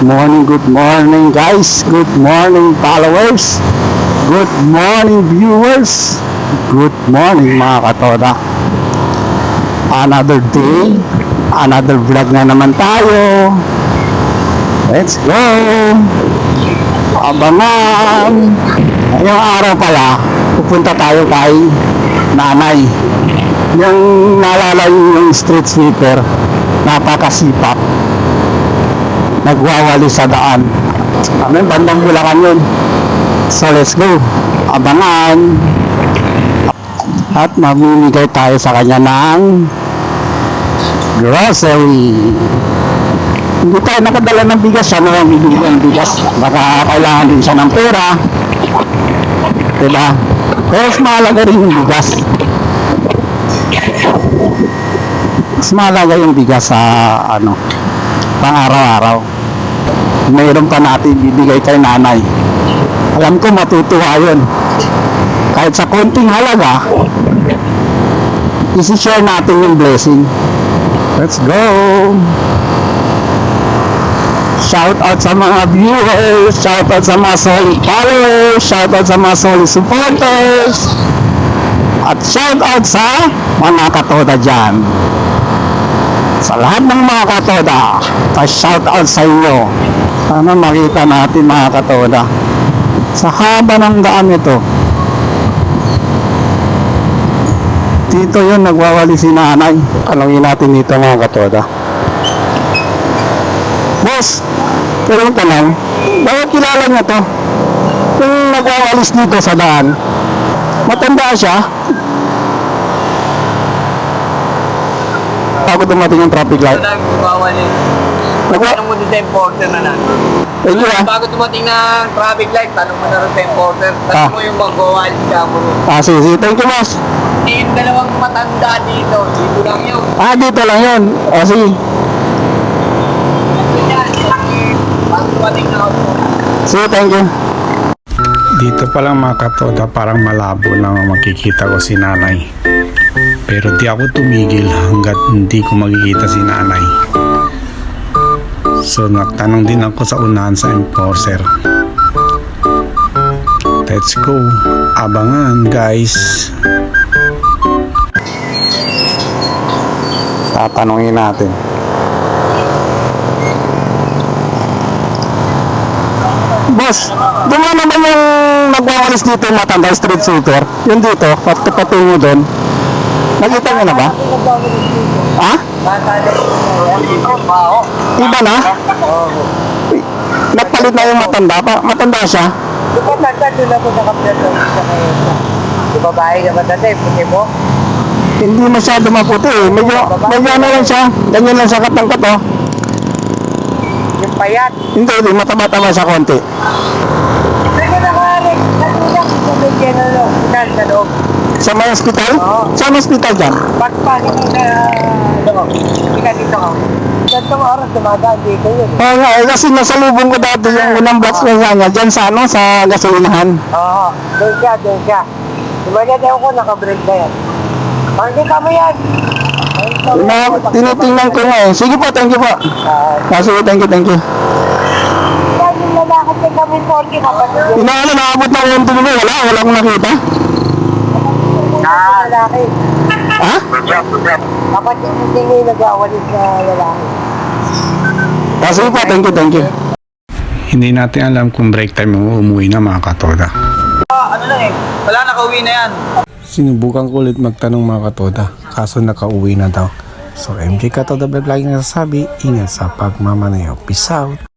Good morning guys. Good morning followers. Good morning viewers. Good morning mga katoda. Another day, another vlog na naman tayo. Let's go. Abangan. Ngayong araw pala, pupunta tayo kay nanay. Yung naalala yung street sweeper, napakasipag. Nagwawali sa daan. Amen, bandang Bulacan yun. So let's go. Abangan. At mamimigay tayo sa kanya ng grocery. Hindi tayo nakadala ng bigas. Siya na lang bibigyan ng bigas. Baka kailangan din siya ng pera. Diba? Pero mas mahalaga rin yung bigas. Mas mahalaga yung bigas sa pang araw-araw. Mayroon pa natin bibigay kay nanay. Alam ko matutuwa yun. Kahit sa konting halaga, isi-share natin yung blessing. Let's go! Shout out sa mga viewers, shout out sa mga solid followers, shout out sa mga solid supporters, at shout out sa mga katoda dyan. Sa lahat ng mga katoda, pa-shout out sa inyo. Sana makita natin mga katoda. Sa haba ng daan ito, dito yun nagwawali si nanay. Tanungin natin dito mga katoda. Boss, pero yung tanong, bakit kilala niya to? Yung nagwawalis dito sa daan, matanda siya. Bago dumating yung traffic light. Tanong mo din sa importer na natin. Thank you Bago dumating na traffic light, tanong mo na rin sa importer. Tanong mo yung mag-go-alis ka mo rin. Sige. Thank you, boss. Yung dalawang matanda dito, dito lang yun. Dito lang yun. Sige. Bago dumating na ako. Sige, thank you. Dito pa lang mga katoda, parang malabo na makikita ko si nanay. Pero di ako tumigil hanggat hindi ko makikita si nanay. So nagtanong din ako sa unahan sa enforcer. Let's go. Abangan guys. Tatanungin natin. Boss, doon nga naman yung nagwawalis dito yung matanda street sweeper. Yung dito, patupatin mo doon. Nakita mo na ba? Ha? Iba na? Nagpalit na yung matanda pa. Matanda siya. Di ba tanda doon ako nakaplat sa ngayon? Di ba bahay na matanda eh, puti mo? Hindi masyado maputi eh. Medyo ano lang siya. Ganyan lang siya katangkat oh. Yung payat. Hindi, mataba-taba siya konti. Hindi ko nakarik. Natulak sa may general hospital sa loob. Sa may hospital? Oo. Saan hospital dyan? Pagpa, hindi na dito ako. Gantong oras dumadaan dito yun. Oo nga, kasi nasa lubong ko dati yung unang box na niya. Dyan sa sa gasolinahan. Oo, doon siya. Dumadaan ako, naka-break na yan. Hindi kami yan. Tinitingnan ko nga eh. Sige po, thank you po. Sige, thank you. Yan yung lalakad kay kami 40 kapatid. Inaano, nakabot na yung tuloy mo. Wala akong nakita. Lalaki. Ha? Kapatid hindi ngayon nag-awalis na lalaki. Sige po, thank you. Hindi natin alam kung break time mo umuwi na mga katoda. Ano lang eh, wala nakauwi na yan. Sinubukan ko ulit magtanong mga katoda, kaso nakauwi na daw. So MJ Katoda Vlog lagi nasasabi, ingat sa pagmamaneho. Peace out!